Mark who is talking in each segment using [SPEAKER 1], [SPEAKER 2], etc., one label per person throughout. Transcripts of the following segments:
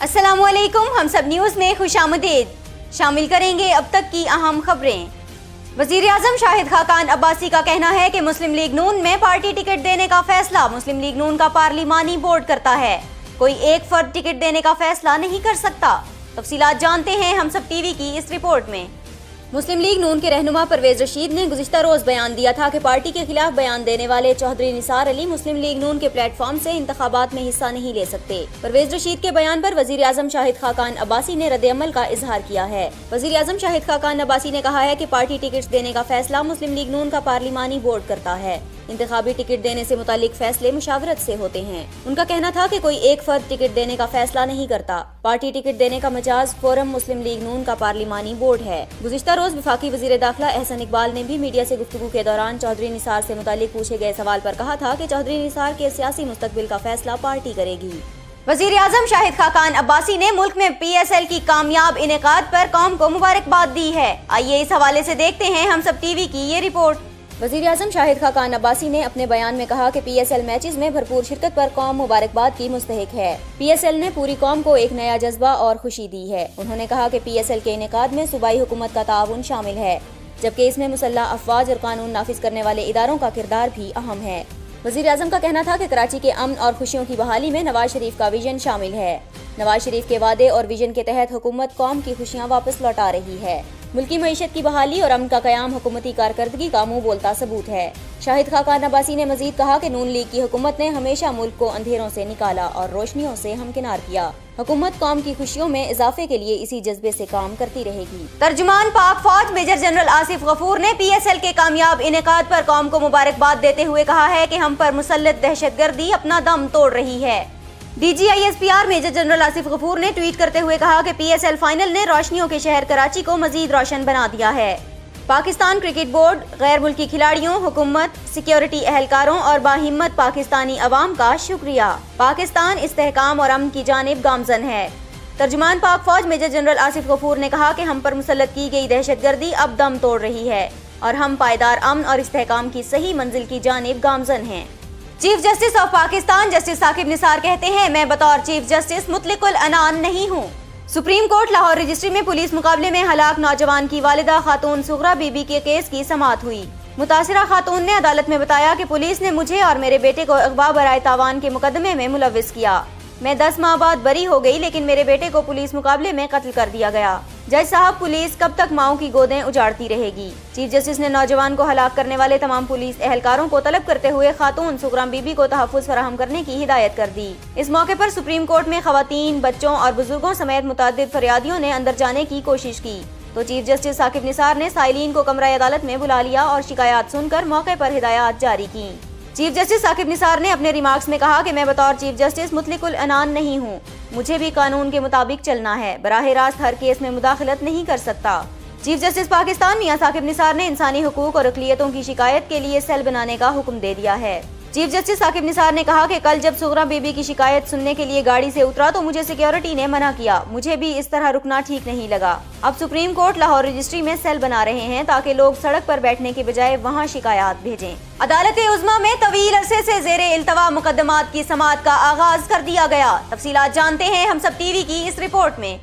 [SPEAKER 1] अस्सलामुअलैकुम, हम सब न्यूज़ में खुशामदीद। शामिल करेंगे अब तक की अहम खबरें। वज़ीर आज़म शाहिद खाकान अब्बासी का कहना है कि मुस्लिम लीग नून में पार्टी टिकट देने का फैसला मुस्लिम लीग नून का पार्लिमानी बोर्ड करता है। कोई एक फर्द टिकट देने का फैसला नहीं कर सकता। तफसीलात जानते हैं हम सब टीवी की इस रिपोर्ट में। मुस्लिम लीग नून के रहनुमा परवेज रशीद ने गुज़िश्ता रोज बयान दिया था कि पार्टी के खिलाफ बयान देने वाले चौधरी निसार अली मुस्लिम लीग नून के प्लेटफॉर्म से इंतखाबात में हिस्सा नहीं ले सकते। परवेज रशीद के बयान पर वज़ीर आज़म शाहिद खाकान अब्बासी ने रद्द-ए-अमल का इजहार किया है। वज़ीर आज़म शाहिद खाकान अब्बासी ने कहा है कि पार्टी टिकट देने का फैसला मुस्लिम लीग नून का पार्लिमानी बोर्ड करता है। इंतखाबी टिकट देने से मुतालिक फैसले मुशावरत से होते हैं। उनका कहना था कि कोई एक फर्द टिकट देने का फैसला नहीं करता। पार्टी टिकट देने का मजाज फोरम मुस्लिम लीग नून का पार्लिमानी बोर्ड है। गुज़िश्ता रोज वफाकी वज़ीर दाखिला एहसन इकबाल ने भी मीडिया से गुफ्तगू के दौरान चौधरी निसार से मुतालिक पूछे गए सवाल पर कहा था कि चौधरी निसार के सियासी मुस्तकबिल का फैसला पार्टी करेगी। वज़ीर आज़म शाहिद खाकान अब्बासी ने मुल्क में PSL की कामयाब इनेकाद पर कौम को मुबारकबाद दी है। आइए इस हवाले से देखते हैं हम सब टीवी की ये रिपोर्ट। वज़ीर आज़म शाहिद खाकान अब्बासी ने अपने बयान में कहा कि PSL मैचेस में भरपूर शिरकत पर कौम मुबारकबाद की मुस्तहिक है। PSL ने पूरी कौम को एक नया जज्बा और खुशी दी है। उन्होंने कहा कि PSL के इनेकाद में सूबाई हुकूमत का ताउन शामिल है, जबकि इसमें मुसल्लह अफवाज और कानून नाफिज करने वाले इदारों का किरदार भी अहम है। वज़ीर आज़म का कहना था कि कराची के अमन और खुशियों की बहाली में नवाज शरीफ का विजन शामिल है। नवाज शरीफ के वादे और विजन के तहत हुकूमत कौम की खुशियाँ वापस लौटा रही है। मुल्की मईशत की बहाली और अमन का कयाम हुकूमती कारकर्दगी का मुंह बोलता सबूत है। शाहिद खाकान अब्बासी ने मजीद कहा कि नून लीग की हुकूमत ने हमेशा मुल्क को अंधेरों से निकाला और रोशनियों से हमकिनार किया। हुकूमत कौम की खुशियों में इजाफे के लिए इसी जज्बे से काम करती रहेगी। तर्जुमान पाक फौज मेजर जनरल आसिफ गफूर ने PSL के कामयाब इनेकाद पर कौम को मुबारकबाद देते हुए कहा है कि हम पर मुसल्लत दहशतगर्दी अपना दम तोड़ रही है। DGISPR major general Asif Ghafoor ने ट्वीट करते हुए कहा कि PSL फाइनल ने रोशनियों के शहर कराची को मजीद रोशन बना दिया है। पाकिस्तान क्रिकेट बोर्ड, गैर मुल्की खिलाड़ियों, हुकूमत, सिक्योरिटी एहलकारों और बाहिम्मत पाकिस्तानी अवाम का शुक्रिया। पाकिस्तान इस्तेहकाम और अमन की जानिब गामजन है। तर्जुमान पाक फौज मेजर जनरल आसिफ गफूर ने कहा कि हम पर मुसल्लत की गई दहशतगर्दी अब दम तोड़ रही है और हम पायदार अमन और इस्तेहकाम की सही मंजिल की जानिब गामजन हैं। Chief justice of Pakistan justice Saqib Nisar कहते हैं, मैं बतौर चीफ जस्टिस मुतलिकुल अनान नहीं हूँ। सुप्रीम कोर्ट लाहौर रजिस्ट्री में पुलिस मुकाबले में हलाक नौजवान की वालिदा खातून सुगरा बीबी के केस की समाअत हुई। मुतासिरा खातून ने अदालत में बताया कि पुलिस ने मुझे और मेरे बेटे को अगवा बराए तावान के मुकदमे में मुलव्विस किया। मैं 10 माह बाद बरी हो गई, लेकिन मेरे बेटे को पुलिस मुकाबले में कत्ल कर दिया गया। जज साहब, पुलिस कब तक माओं की गोदें उजाड़ती रहेगी? चीफ जस्टिस ने नौजवान को हलाक करने वाले तमाम पुलिस एहलकारों को तलब करते हुए खातून सुगराम बीबी को तहफ़्फ़ुज़ फराहम करने की हिदायत कर दी। इस मौके पर सुप्रीम कोर्ट में खवातीन, बच्चों और बुजुर्गों समेत मुतअद्दिद फरियादियों ने अंदर जाने की कोशिश की, तो चीफ जस्टिस साकिब निसार ने साइलीन को कमरा अदालत में बुला लिया और शिकायत सुनकर मौके पर हिदायत जारी की। चीफ जस्टिस साकिब निसार ने अपने रिमार्क्स में कहा कि मैं बतौर चीफ जस्टिस मुतलिकुल अनान नहीं हूँ। मुझे भी कानून के मुताबिक चलना है, बराह रास्त हर केस में मुदाखलत नहीं कर सकता। चीफ जस्टिस पाकिस्तान मियां साकिब निसार ने इंसानी हुकूक और अक़लियतों की शिकायत के लिए सेल बनाने का हुक्म दे दिया है। चीफ जस्टिस साकिब निसार ने कहा कि कल जब सुगरा बीबी की शिकायत सुनने के लिए गाड़ी से उतरा तो मुझे सिक्योरिटी ने मना किया। मुझे भी इस तरह रुकना ठीक नहीं लगा। अब सुप्रीम कोर्ट लाहौर रजिस्ट्री में सेल बना रहे हैं ताकि लोग सड़क पर बैठने के बजाय वहां शिकायत भेजें। अदालत उज़्मा में तवील अरसे से ज़ेरे इल्तवा मुकदमात की समाअत का आगाज कर दिया गया। तफसीलात जानते हैं हम सब टीवी की इस रिपोर्ट में।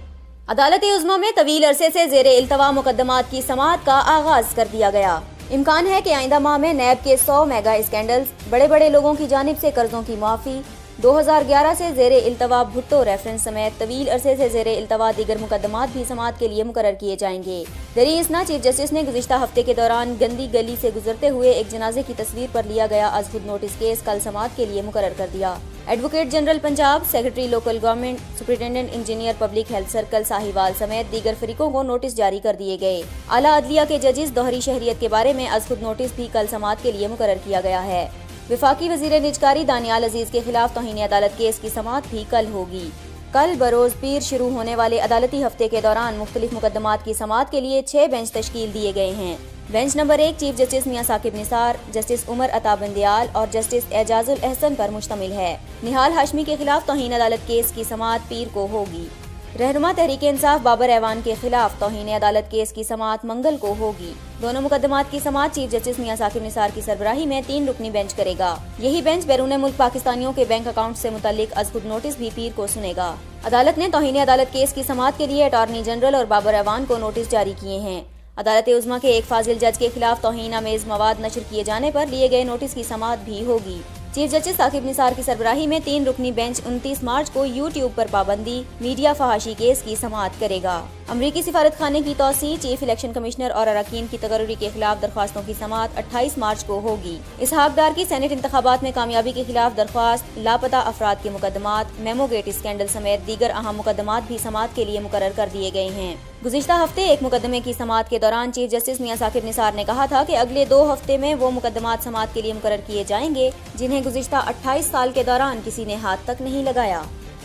[SPEAKER 1] अदालत उज़्मा में तवील अरसे से ज़ेरे इल्तवा मुकदमात की समाअत का आगाज कर दिया गया। इम्कान है कि आइंदा माह में नैब के 100 मेगा स्कैंडल्स, बड़े बड़े लोगों की जानिब से कर्जों की माफ़ी, 2011 से ज़ेरे इल्तवा भुट्टो रेफरेंस समेत तवील अरसे से ज़ेरे इल्तवा दीगर मुकदमात भी समाअत के लिए मुकर्रर किए जाएंगे। दरी इसना चीफ जस्टिस ने गुज़िश्ता हफ्ते के दौरान गंदी गली से गुजरते हुए एक जनाजे की तस्वीर पर लिया गया अज़ खुद नोटिस केस कल समाअत के लिए मुकर्रर कर दिया। Advocate general Punjab, secretary local government, superintendent engineer public health circle Sahiwal समेत दीगर फरीकों को नोटिस जारी कर दिए गए। आला अदलिया के जजेस दोहरी शहरियत के बारे में अज़ खुद नोटिस भी कल समाअत के लिए मुकर्रर किया गया है। वफाकी वज़ीर निजकारी दानियाल अजीज के खिलाफ तौहीन अदालत केस की समाअत भी कल होगी। कल बरोज पीर शुरू होने वाले अदालती हफ्ते के दौरान मुख्तलिफ मुकदमात की समाअत के लिए 6 बेंच तश्कील दिए गए हैं। बेंच नंबर 1 चीफ जस्टिस मियां साकिब निसार, जस्टिस उमर अता बंदियाल और जस्टिस एजाजुल एहसन पर मुश्तमिल है। निहाल हाशमी के खिलाफ तौहीन अदालत केस की समाअत पीर को होगी। रहनुमा तहरीक इंसाफ बाबर ऐवान के खिलाफ तौहीन अदालत केस की समाअत मंगल को होगी। दोनों मुकदमात की समाअत चीफ जस्टिस मियां साकिब निसार की सरबराही में 3 रुकनी बेंच करेगा। यही बेंच बैरून मुल्क पाकिस्तानियों के बैंक अकाउंट से मुतालिक अज़खुद नोटिस भी पीर को सुनेगा। अदालत ने तौहीन अदालत केस की समाअत के लिए अटॉर्नी जनरल और बाबर ऐवान को नोटिस जारी किए हैं। अदालत उज़्मा के एक फाजिल जज के खिलाफ तौहीन आमेज मवाद नशर किए जाने पर लिए गए नोटिस की समाअत भी होगी। चीफ जस्टिस साकिब निसार की सरबराही में 3 रुकनी बेंच 29 मार्च को यूट्यूब पर पाबंदी मीडिया फहाशी केस की समाअत करेगा। अमरीकी सिफारत खाने की तौसी, चीफ इलेक्शन कमिश्नर और अरकान की तकर्री के खिलाफ दरख्वास्तों की समाअत 28 मार्च को होगी। इसहाक डार की सेनेट इंतखाबात में कामयाबी के खिलाफ दरख्वास्त, लापता अफराद के मुकदमात, मेमोगेट स्कैंडल समेत दीगर अहम मुकदमात भी समाअत के लिए मुकर्रर कर दिए गए हैं। गुज़िश्ता हफ्ते एक मुकदमे की समाअत के दौरान चीफ जस्टिस मियां साकिब निसार ने कहा था कि अगले 2 हफ्ते में वो मुकदमात समाअत के लिए मुकर्रर किए जाएंगे जिन्हें गुज़िश्ता 28 साल के दौरान किसी ने हाथ तक नहीं लगाया।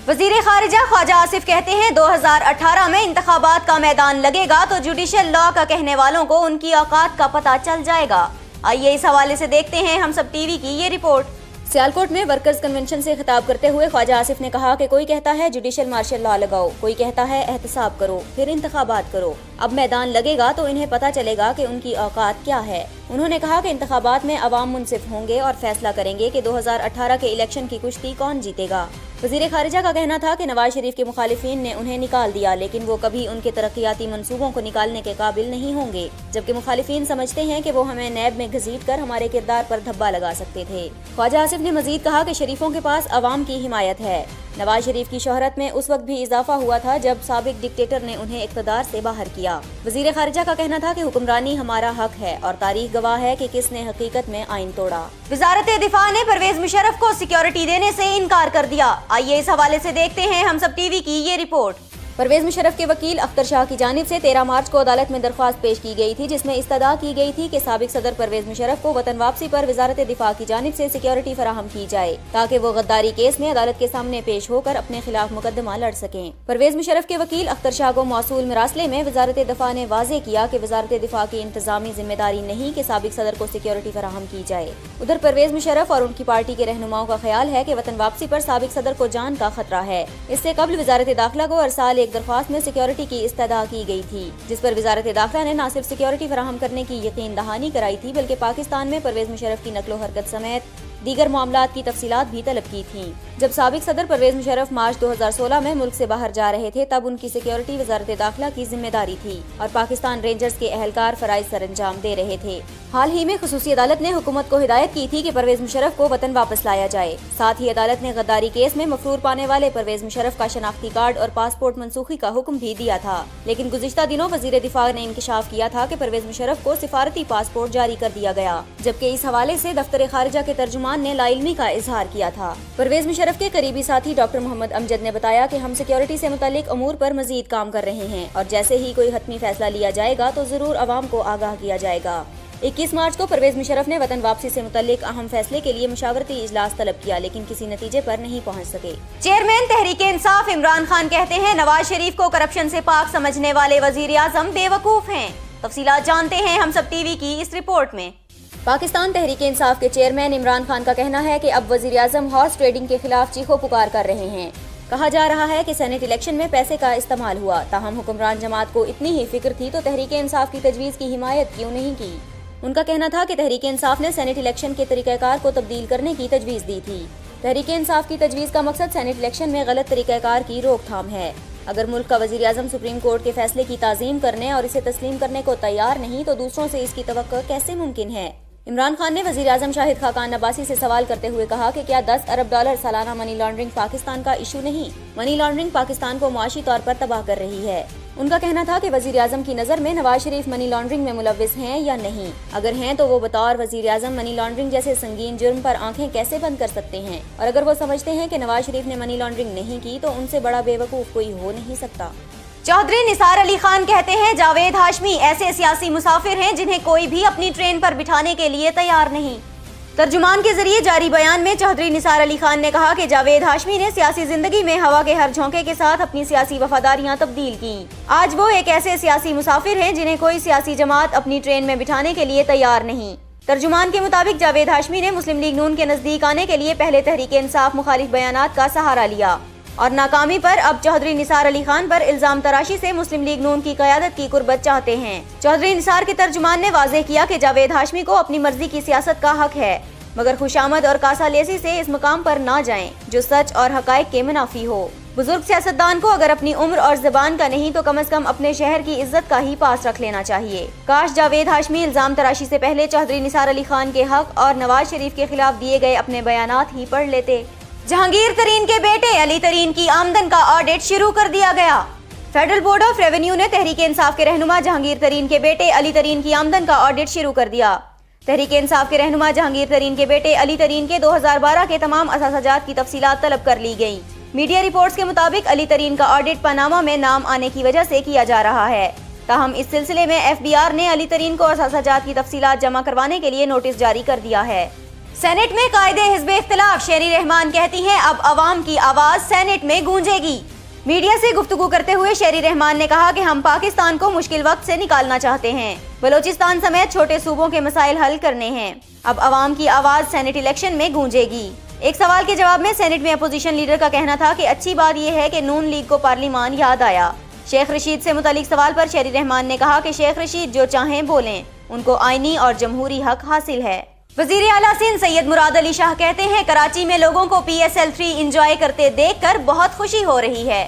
[SPEAKER 1] वज़ीर ख़ारिजा ख्वाजा आसिफ कहते हैं 2018 में इंतखाबात का मैदान लगेगा तो जुडिशल लॉ का कहने वालों को उनकी औकात का पता चल जाएगा। आइए इस हवाले से देखते हैं हम सब टीवी की ये रिपोर्ट। सियालकोट में वर्कर्स कन्वेंशन से खिताब करते हुए ख्वाजा आसिफ ने कहा कि कोई कहता है जुडिशल मार्शल लॉ लगाओ, कोई कहता है एहतसाब करो, फिर इंतखाबात करो। अब मैदान लगेगा तो इन्हें पता चलेगा कि उनकी औकात क्या है। उन्होंने कहा कि इंतखाबात में अवाम मुनसिफ होंगे और फैसला करेंगे कि 2018 के इलेक्शन की कुश्ती कौन जीतेगा। वज़ीर ख़ारिजा का कहना था कि नवाज शरीफ के मुखालिफिन ने उन्हें निकाल दिया, लेकिन वो कभी उनके तरक्याती मंसूबों को निकालने के काबिल नहीं होंगे, जबकि मुखालिफिन समझते हैं कि वो हमें नैब में घसीट कर हमारे किरदार पर धब्बा लगा सकते थे। ख्वाजा आसिफ ने मजीद कहा कि शरीफों के पास अवाम की हिमायत है। नवाज शरीफ की शोहरत में उस वक्त भी इजाफा हुआ था जब साबिक डिक्टेटर ने उन्हें इक़्तिदार से बाहर किया। वज़ीर ख़ारिजा का कहना था कि हुक्मरानी हमारा हक है और तारीख गवाह है कि किसने हकीकत में आइन तोड़ा। वज़ारत दिफा ने परवेज मुशर्रफ को सिक्योरिटी देने से इनकार कर दिया। आइए इस हवाले से देखते हैं हम सब टीवी की ये रिपोर्ट। परवेज मुशर्रफ के वकील अख्तर शाह की जानिब से 13 मार्च को अदालत में दरख्वास्त पेश की गई थी, जिसमें इस्तदा की गई थी कि साबिक सदर परवेज मुशर्रफ को वतन वापसी पर वजारत दिफा की जानिब से सिक्योरिटी फराहम की जाए ताकि वो गद्दारी केस में अदालत के सामने पेश होकर अपने खिलाफ मुकदमा लड़ सकें। परवेज मुशर्रफ के वकील अख्तर शाह को मौसूल मरासले में वजारत दिफा ने वाजे किया कि वजारत दिफा की इंतजामी जिम्मेदारी नहीं कि साबिक सदर को सिक्योरिटी फराहम की जाए। उधर परवेज मुशर्रफ और उनकी पार्टी के रहनुमाओं का ख्याल है कि वतन वापसी पर साबिक सदर को जान का खतरा है। इससे कबल वजारत दाखिला को अरसाल एक दरख्वास्त में सिक्योरिटी की इस्तदा की गई थी, जिस पर वजारत दाखिला ने न सिर्फ सिक्योरिटी फराहम करने की यकीन दहानी कराई थी बल्कि पाकिस्तान में परवेज मुशर्रफ की नकलो हरकत समेत दीगर मामलात की तफसीलात भी तलब की थी। जब साबिक सदर परवेज मुशर्रफ मार्च 2016 में मुल्क से बाहर जा रहे थे तब उनकी सिक्योरिटी वजारत दाखिला की जिम्मेदारी थी और पाकिस्तान रेंजर्स के एहलकार फराइज सर अंजाम दे रहे थे। हाल ही में खुसूसी अदालत ने हुकूमत को हिदायत की थी कि परवेज मुशर्रफ को वतन वापस लाया जाए। साथ ही अदालत ने गद्दारी केस में मफरूर पाने वाले परवेज मुशर्रफ का शनाख्ती कार्ड और पासपोर्ट मनसूखी का हुक्म भी दिया था, लेकिन गुज़िश्ता दिनों वज़ीर दिफा ने इंकशाफ किया था कि परवेज मुशर्रफ को सिफारती पासपोर्ट जारी कर दिया गया, जबकि इस हवाले से दफ्तर खारिजा के तर्जुमान ने लाइल्मी का इजहार किया था। परवेज मुशर्रफ के करीबी साथी डॉक्टर मोहम्मद अमजद ने बताया कि हम सिक्योरिटी से मुतालिक अमूर पर मजीद काम कर रहे हैं और जैसे ही कोई हतमी फैसला लिया जाएगा तो जरूर अवाम को आगाह किया जाएगा। 21 मार्च को परवेज मुशर्रफ ने वतन वापसी से मुतालिक अहम फैसले के लिए मुशावरती इजलास तलब किया, लेकिन किसी नतीजे पर नहीं पहुंच सके। चेयरमैन तहरीक इंसाफ इमरान खान कहते हैं नवाज शरीफ को करप्शन से पाक समझने वाले वजीर आजम बेवकूफ हैं। तफसीलात जानते हैं हम सब टीवी की इस रिपोर्ट में। पाकिस्तान तहरीक इंसाफ के चेयरमैन इमरान खान का कहना है कि अब वजीर आजम हॉर्स ट्रेडिंग के खिलाफ चीखो पुकार कर रहे हैं। कहा जा रहा है कि सेनेट इलेक्शन में पैसे का इस्तेमाल हुआ, ताहम हुक्मरान जमात को इतनी ही फिक्र थी तो तहरीक इंसाफ की तजवीज़ की हिमायत क्यों नहीं की। उनका कहना था कि तहरीक इंसाफ ने सेनेट इलेक्शन के तरीक़ाकार को तब्दील करने की तजवीज़ दी थी। तहरीक इंसाफ की तजवीज़ का मकसद सेनेट इलेक्शन में गलत तरीक़ाकार की रोकथाम है। अगर मुल्क का वज़ीर आज़म सुप्रीम कोर्ट के फैसले की ताज़ीम करने और इसे तस्लीम करने को तैयार नहीं तो दूसरों से इसकी तवक्को कैसे मुमकिन है। इमरान खान ने वज़ीर आज़म शाहिद खाकान अब्बासी से सवाल करते हुए कहा कि क्या 10 अरब डॉलर सालाना मनी लॉन्ड्रिंग पाकिस्तान का इशू नहीं। मनी लॉन्ड्रिंग पाकिस्तान को मुआशी तौर पर तबाह कर रही है। उनका कहना था कि वज़ीर आज़म की नज़र में नवाज शरीफ मनी लॉन्ड्रिंग में मुलव्विस हैं या नहीं। अगर हैं तो वो बतौर वज़ीर आज़म मनी लॉन्ड्रिंग जैसे संगीन जुर्म पर आंखें कैसे बंद कर सकते हैं, और अगर वो समझते हैं कि नवाज शरीफ ने मनी लॉन्ड्रिंग नहीं की तो उनसे बड़ा बेवकूफ़ कोई हो नहीं सकता। चौधरी निसार अली खान कहते हैं जावेद हाशमी ऐसे सियासी मुसाफिर हैं जिन्हें कोई भी अपनी ट्रेन पर बिठाने के लिए तैयार नहीं। तर्जुमान के जरिए जारी बयान में चौधरी निसार अली खान ने कहा कि जावेद हाशमी ने सियासी जिंदगी में हवा के हर झोंके के साथ अपनी सियासी वफादारियां तब्दील की। आज वो एक ऐसे सियासी मुसाफिर हैं जिन्हें कोई सियासी जमात अपनी ट्रेन में बिठाने के लिए तैयार नहीं। तर्जुमान के मुताबिक जावेद हाशमी ने मुस्लिम लीग नून के नजदीक आने के लिए पहले तहरीक इंसाफ मुखालिफ बयानात का सहारा लिया। और नाकामी पर अब चौधरी निसार अली खान पर इल्जाम तराशी से मुस्लिम लीग नून की क़यादत की कुर्बत चाहते हैं। चौधरी निसार के तर्जुमान ने वाज़ेह किया कि जावेद हाशमी को अपनी मर्जी की सियासत का हक है, मगर खुशामद और कासा लेसी से इस मुकाम पर ना जाएं जो सच और हकायक के मुनाफी हो। बुजुर्ग सियासतदान को अगर अपनी उम्र और ज़बान का नहीं तो कम से कम अपने शहर की इज्जत का ही पास रख लेना चाहिए। काश जावेद हाशमी इल्जाम तराशी से पहले चौधरी निसार अली खान के हक और नवाज शरीफ के खिलाफ दिए गए अपने बयानात ही पढ़ लेते। जहांगीर तरीन के बेटे अली तरीन की आमदन का ऑडिट शुरू कर दिया गया। फेडरल बोर्ड ऑफ रेवेन्यू ने तहरीक इंसाफ के रहनुमा जहांगीर तरीन के बेटे अली तरीन की आमदन का ऑडिट शुरू कर दिया। तहरीक इंसाफ के रहनुमा जहांगीर तरीन के बेटे अली तरीन के 2012 के तमाम असासाजात की तफसीलात तलब कर ली गयी। मीडिया रिपोर्ट्स के मुताबिक अली तरीन का ऑडिट पनामा में नाम आने की वजह से किया जा रहा है। ताहम इस सिलसिले में FBI ने अली तरीन को असासाजात की तफसीलात जमा करवाने के लिए नोटिस जारी कर दिया है। सेनेट में कायदे हिज़्ब इख्तिलाफ, शेरी रहमान कहती हैं अब अवाम की आवाज सेनेट में गूंजेगी। मीडिया से गुफ्तगू करते हुए शेरी रहमान ने कहा कि हम पाकिस्तान को मुश्किल वक्त से निकालना चाहते हैं, बलोचिस्तान समेत छोटे सूबों के मसाइल हल करने हैं। अब अवाम की आवाज सेनेट इलेक्शन में गूंजेगी। एक सवाल के जवाब में सेनेट में अपोजिशन लीडर का कहना था कि अच्छी बात यह है कि नून लीग को पार्लिमान याद आया। शेख रशीद से मुतालिक सवाल पर शेरी रहमान ने कहा कि शेख रशीद जो चाहें बोलें, उनको आईनी और जमहूरी हक हासिल है। वजीर आला सिंध सैयद मुराद अली शाह कहते हैं कराची में लोगों को PSL 3 इंजॉय करते देखकर बहुत खुशी हो रही है।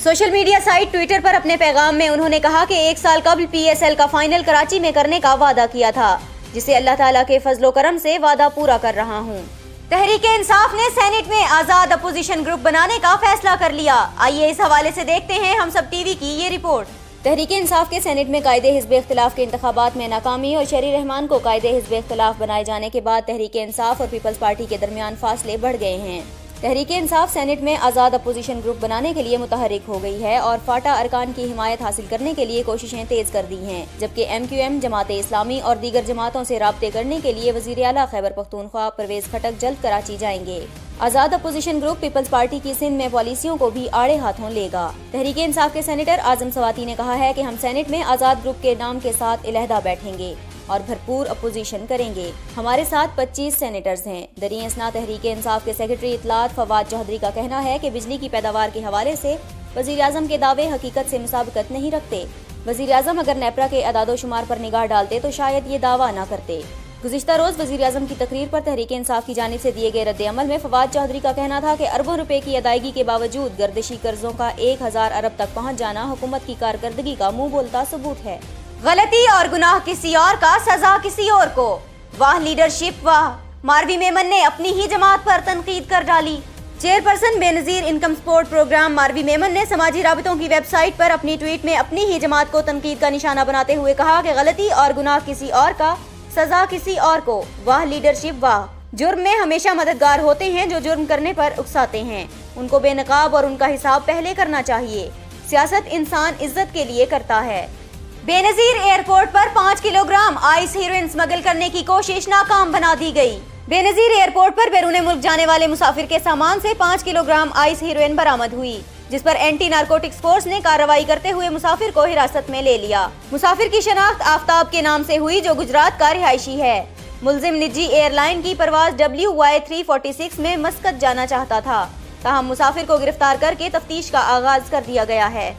[SPEAKER 1] सोशल मीडिया साइट ट्विटर पर अपने पैगाम में उन्होंने कहा कि 1 साल कबल PSL का फाइनल कराची में करने का वादा किया था, जिसे अल्लाह ताला के फजलो करम से वादा पूरा कर रहा हूँ। तहरीक इंसाफ ने सेनेट में आजाद अपोजिशन ग्रुप बनाने का फैसला कर लिया। आइए इस हवाले से देखते हैं हम सब टीवी की ये रिपोर्ट। तहरीक इंसाफ के सेनेट में कायदे हिज़्ब इख्तिलाफ के इंतखाबात में नाकामी और शेरी रहमान को कायदे हिज़्ब इख्तिलाफ बनाए जाने के बाद तहरीक इंसाफ और पीपल्स पार्टी के दरमियान फासले बढ़ गए हैं। तहरीक इंसाफ सेनेट में आज़ाद अपोजिशन ग्रुप बनाने के लिए मुतहरिक हो गई है और फाटा अरकान की हिमायत हासिल करने के लिए कोशिशें तेज कर दी हैं, जबकि MQM, जमात इस्लामी और दीगर जमातों से राब्ते करने के लिए वज़ीर आला खैबर पख्तूनख्वा परवेज खटक जल्द कराची जाएंगे। आज़ाद अपोजिशन ग्रुप पीपल्स पार्टी की सिंध में पॉलिसियों को भी आड़े हाथों लेगा। तहरीक इंसाफ के सेनेटर आजम सवाती ने कहा है कि हम सेनेट में आज़ाद ग्रुप के नाम के साथ इलहदा बैठेंगे और भरपूर अपोजिशन करेंगे। हमारे साथ 25 सेनेटर्स हैं। दरीं असना तहरीक इंसाफ के सेक्रेटरी इत्तलात फवाद चौधरी का कहना है कि बिजली की पैदावार के हवाले से वज़ीर आज़म के दावे हकीकत से मुसाबकत नहीं रखते। वज़ीर आज़म अगर नेपरा के अदादो शुमार पर निगाह डालते तो शायद ये दावा न करते। गुज़िश्ता रोज वज़ीर आज़म की तकरीर पर तहरीक इंसाफ की जानिब से दिए गए रद्द अमल में फवाद चौधरी का कहना था कि अरबों रुपए की अदायगी के बावजूद गर्दिशी कर्जों का 1000 अरब तक पहुँच जाना हुकूमत की कारकर्दगी का मुँह बोलता सबूत है। गलती और गुनाह किसी और का, सजा किसी और को। वाह लीडरशिप वाह। मारवी मेमन ने अपनी ही जमात पर तनकीद कर डाली। Chairperson Benazir income support programme Marvi Memon ने समाजी राबितों की वेबसाइट पर अपनी ट्वीट में अपनी ही जमात को तनकीद का निशाना बनाते हुए कहा कि गलती और गुनाह किसी और का, सजा किसी और को। वाह लीडरशिप वाह। जुर्म में हमेशा मददगार होते हैं जो जुर्म करने पर उकसाते हैं, उनको बेनकाब और उनका हिसाब पहले करना चाहिए। सियासत इंसान इज्जत के लिए करता है। बेनजीर एयरपोर्ट पर 5 किलोग्राम आइस हीरोइन स्मगल करने की कोशिश नाकाम बना दी गई। बेनजीर एयरपोर्ट पर बैरून मुल्क जाने वाले मुसाफिर के सामान से 5 किलोग्राम आइस हीरोइन बरामद हुई, जिस पर एंटी नारकोटिक्स फोर्स ने कार्रवाई करते हुए मुसाफिर को हिरासत में ले लिया। मुसाफिर की शनाख्त आफ्ताब के नाम से हुई, जो गुजरात का रिहायशी है। मुलजिम निजी एयरलाइन की परवाज WY346 में मस्कत जाना चाहता था। ताहम मुसाफिर को गिरफ्तार करके तफ्तीश का आगाज कर दिया गया है।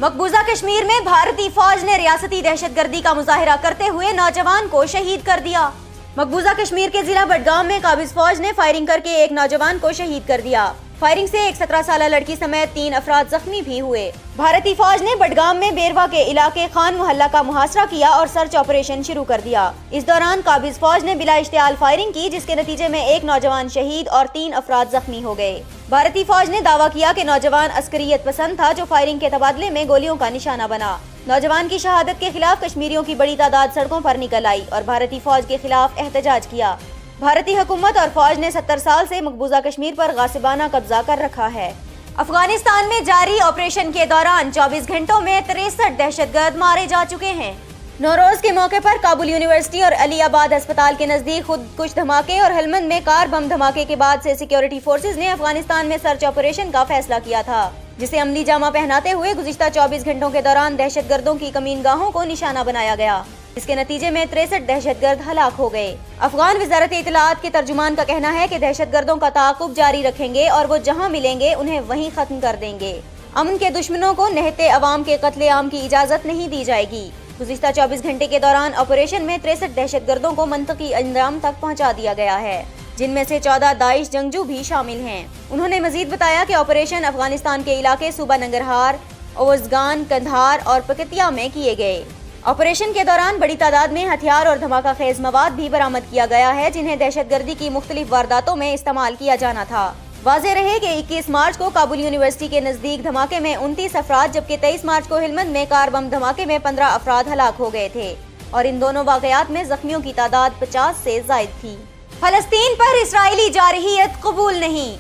[SPEAKER 1] मकबूजा कश्मीर में भारतीय फौज ने रियासती दहशतगर्दी का मुजाहिरा करते हुए नौजवान को शहीद कर दिया। मकबूजा कश्मीर के जिला बडगाम में काबिज फौज ने फायरिंग करके एक नौजवान को शहीद कर दिया। फायरिंग से एक 17 साल लड़की समेत 3 अफराद जख्मी भी हुए। भारतीय फौज ने बडगाम में बेरवा के इलाके खान मोहल्ला का मुहासरा किया और सर्च ऑपरेशन शुरू कर दिया। इस दौरान काबिज फौज ने बिला इश्तियाल फायरिंग की, जिसके नतीजे में एक नौजवान शहीद और 3 अफराद जख्मी हो गए। भारतीय फौज ने दावा किया कि नौजवान अस्करियत पसंद था, जो फायरिंग के तबादले में गोलियों का निशाना बना। नौजवान की शहादत के खिलाफ कश्मीरियों की बड़ी तादाद सड़कों पर निकल आई और भारतीय फौज के खिलाफ एहतजाज किया। भारतीय हुकूमत और फौज ने 70 साल से मकबूजा कश्मीर पर गासिबाना कब्जा कर रखा है। अफगानिस्तान में जारी ऑपरेशन के दौरान 24 घंटों में 63 दहशतगर्द मारे जा चुके हैं। नौरोज के मौके पर काबुल यूनिवर्सिटी और अलीआबाद अस्पताल के नजदीक खुद कुछ धमाके और हेलमंद में कार बम धमाके के बाद से सिक्योरिटी फोर्सेज ने अफगानिस्तान में सर्च ऑपरेशन का फैसला किया था, जिसे अमली जामा पहनाते हुए गुज़िश्ता 24 घंटों के दौरान दहशतगर्दों की कमीनगाहों को निशाना बनाया गया। اس کے نتیجے میں 63 دہشت گرد ہلاک ہو گئے۔ افغان وزارت اطلاعات کے ترجمان کا کہنا ہے کہ دہشت گردوں کا تعاقب جاری رکھیں گے اور وہ جہاں ملیں گے انہیں وہیں ختم کر دیں گے۔ امن کے دشمنوں کو نہتے عوام کے قتل عام کی اجازت نہیں دی جائے گی۔ گزشتہ 24 گھنٹے کے دوران آپریشن میں 63 دہشت گردوں کو منطقی انجام تک پہنچا دیا گیا ہے، جن میں سے 14 داعش جنگجو بھی شامل ہیں۔ انہوں نے مزید بتایا کہ آپریشن افغانستان کے علاقے صوبہ ننگرہار، اوزگان، کندھار اور پکتیا میں کیے گئے۔ آپریشن کے دوران بڑی تعداد میں ہتھیار اور دھماکہ خیز مواد بھی برآمد کیا گیا ہے، جنہیں دہشت گردی کی مختلف وارداتوں میں استعمال کیا جانا تھا۔ واضح رہے کہ 21 مارچ کو کابل یونیورسٹی کے نزدیک دھماکے میں 29 افراد جبکہ 23 مارچ کو ہلمند میں کار بم دھماکے میں 15 افراد ہلاک ہو گئے تھے اور ان دونوں واقعات میں زخمیوں کی تعداد 50 سے زائد تھی۔ فلسطین پر اسرائیلی جارحیت قبول نہیں۔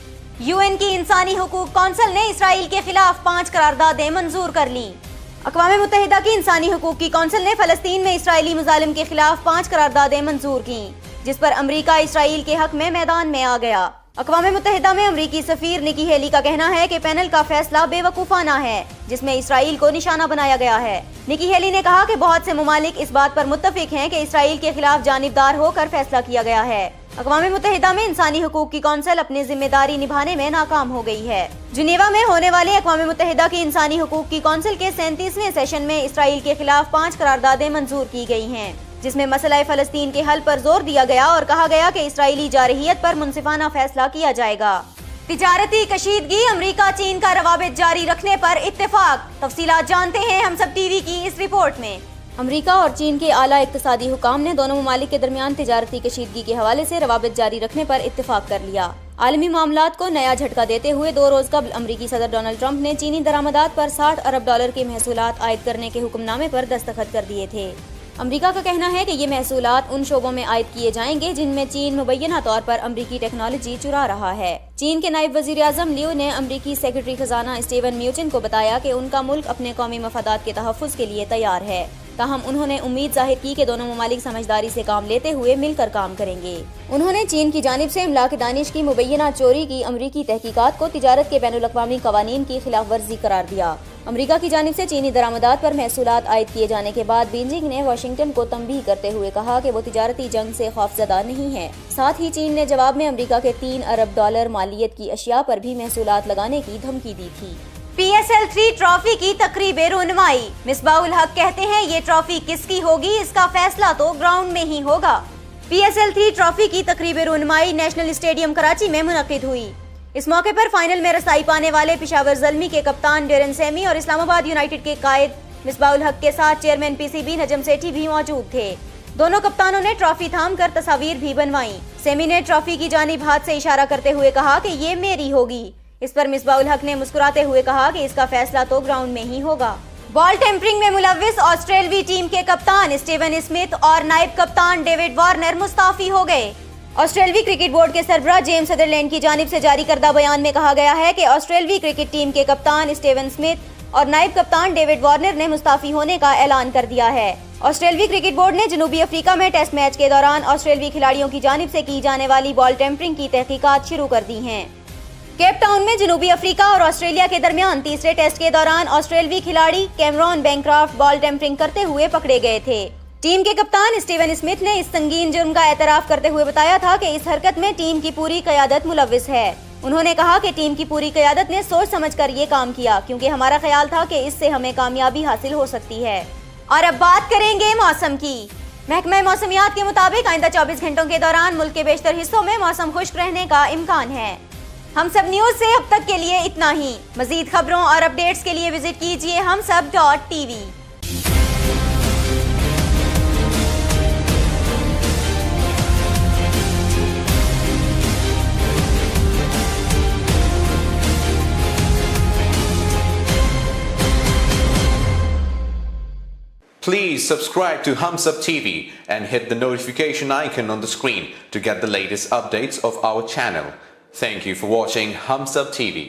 [SPEAKER 1] UN کی انسانی حقوق کونسل نے اسرائیل کے خلاف 5 قراردادیں منظور کر لیں۔ اقوام متحدہ کی انسانی حقوق کی کونسل نے فلسطین میں اسرائیلی مظالم کے خلاف 5 قراردادیں منظور کیں، جس پر امریکہ اسرائیل کے حق میں میدان میں آ گیا۔ اقوام متحدہ میں امریکی سفیر نکی ہیلی کا کہنا ہے کہ پینل کا فیصلہ بے وقوفانہ ہے، جس میں اسرائیل کو نشانہ بنایا گیا ہے۔ نکی ہیلی نے کہا کہ بہت سے ممالک اس بات پر متفق ہیں کہ اسرائیل کے خلاف جانبدار ہو کر فیصلہ کیا گیا ہے۔ اقوام متحدہ میں انسانی حقوق کی کونسل اپنی ذمہ داری نبھانے میں ناکام ہو گئی ہے۔ جنیوا میں ہونے والے اقوام متحدہ کی انسانی حقوق کی کونسل کے 37ویں سیشن میں اسرائیل کے خلاف 5 قراردادیں منظور کی گئی ہیں، جس میں مسئلہ فلسطین کے حل پر زور دیا گیا اور کہا گیا کہ اسرائیلی جارحیت پر منصفانہ فیصلہ کیا جائے گا۔ تجارتی کشیدگی، امریکہ چین کا روابط جاری رکھنے پر اتفاق۔ تفصیلات جانتے ہیں ہم سب ٹی وی کی اس رپورٹ میں۔ امریکہ اور چین کے اعلیٰ اقتصادی حکام نے دونوں ممالک کے درمیان تجارتی کشیدگی کے حوالے سے روابط جاری رکھنے پر اتفاق کر لیا۔ عالمی معاملات کو نیا جھٹکا دیتے ہوئے 2 روز قبل امریکی صدر ڈونلڈ ٹرمپ نے چینی درآمدات پر $60 ارب کے محصولات عائد کرنے کے حکم نامے پر دستخط کر دیے تھے۔ امریکہ کا کہنا ہے کہ یہ محصولات ان شعبوں میں عائد کیے جائیں گے جن میں چین مبینہ طور پر امریکی ٹیکنالوجی چرا رہا ہے۔ چین کے نائب وزیر اعظم لیو نے امریکی سیکرٹری خزانہ اسٹیون میوچن کو بتایا کہ ان کا ملک اپنے قومی مفادات کے تحفظ کے لیے تیار ہے، تاہم انہوں نے امید ظاہر کی کہ دونوں ممالک سمجھداری سے کام لیتے ہوئے مل کر کام کریں گے۔ انہوں نے چین کی جانب سے املاک دانش کی مبینہ چوری کی امریکی تحقیقات کو تجارت کے بین الاقوامی قوانین کی خلاف ورزی قرار دیا۔ امریکہ کی جانب سے چینی درآمدات پر محصولات عائد کیے جانے کے بعد بیجنگ نے واشنگٹن کو تنبیہ کرتے ہوئے کہا کہ وہ تجارتی جنگ سے خوفزدہ نہیں ہے۔ ساتھ ہی چین نے جواب میں امریکہ کے $3 ارب مالیت کی اشیاء پر بھی محصولات لگانے کی دھمکی دی تھی۔ PSL 3 ٹرافی کی تقریب رونمائی، مصباح الحق کہتے ہیں یہ ٹرافی کس کی ہوگی اس کا فیصلہ تو گراؤنڈ میں ہی ہوگا۔ PSL 3 ٹرافی کی تقریب رونمائی نیشنل اسٹیڈیم کراچی میں منعقد ہوئی۔ اس موقع پر فائنل میں رسائی پانے والے پشاور زلمی کے کپتان ڈیرن سیمی اور اسلام آباد یونائیٹڈ کے قائد مصباح الحق کے ساتھ چیئرمین PCB نجم سیٹھی بھی موجود تھے۔ دونوں کپتانوں نے ٹرافی تھام کر تصاویر بھی بنوائیں۔ سیمی نے ٹرافی کی جانب ہاتھ سے اشارہ کرتے ہوئے کہا کہ یہ میری ہوگی۔ اس پر مصباح الحق نے مسکراتے ہوئے کہا کہ اس کا فیصلہ تو گراؤنڈ میں ہی ہوگا۔ بال ٹیمپرنگ میں ملوث آسٹریلوی ٹیم کے کپتان اسٹیون اسمتھ اور نائب کپتان ڈیوڈ وارنر مستعفی ہو گئے۔ آسٹریلوی کرکٹ بورڈ کے سربراہ جیمز سدرلینڈ کی جانب سے جاری کردہ بیان میں کہا گیا ہے کہ آسٹریلوی کرکٹ ٹیم کے کپتان اسٹیون اسمتھ اور نائب کپتان ڈیوڈ وارنر نے مستعفی ہونے کا اعلان کر دیا ہے۔ آسٹریلوی کرکٹ بورڈ نے جنوبی افریقہ میں ٹیسٹ میچ کے دوران آسٹریلوی کھلاڑیوں کی جانب سے کی جانے والی بال ٹیمپرنگ کی تحقیقات شروع کر دی ہیں۔ کیپ ٹاؤن میں جنوبی افریقہ اور آسٹریلیا کے درمیان تیسرے ٹیسٹ کے دوران آسٹریلوی کھلاڑی کیمرون بینکرافٹ بال ٹیمپرنگ کرتے ہوئے پکڑے گئے تھے۔ ٹیم کے کپتان اسٹیون اسمتھ نے اس سنگین جرم کا اعتراف کرتے ہوئے بتایا تھا کہ اس حرکت میں ٹیم کی پوری قیادت ملوث ہے۔ انہوں نے کہا کہ ٹیم کی پوری قیادت نے سوچ سمجھ کر یہ کام کیا کیونکہ ہمارا خیال تھا کہ اس سے ہمیں کامیابی حاصل ہو سکتی ہے۔ اور اب بات کریں گے موسم کی۔ محکمہ موسمیات کے مطابق آئندہ 24 گھنٹوں کے دوران ملک کے بیشتر حصوں میں موسم خشک رہنے کا امکان ہے۔ ہم سب نیوز سے اب تک کے لیے اتنا ہی۔ مزید خبروں اور اپڈیٹس کے لیے وزٹ کیجیے humsab.tv۔
[SPEAKER 2] Please subscribe to HumSub TV and hit the notification icon on the screen to get the latest updates of our channel. Thank you for watching HumSub TV.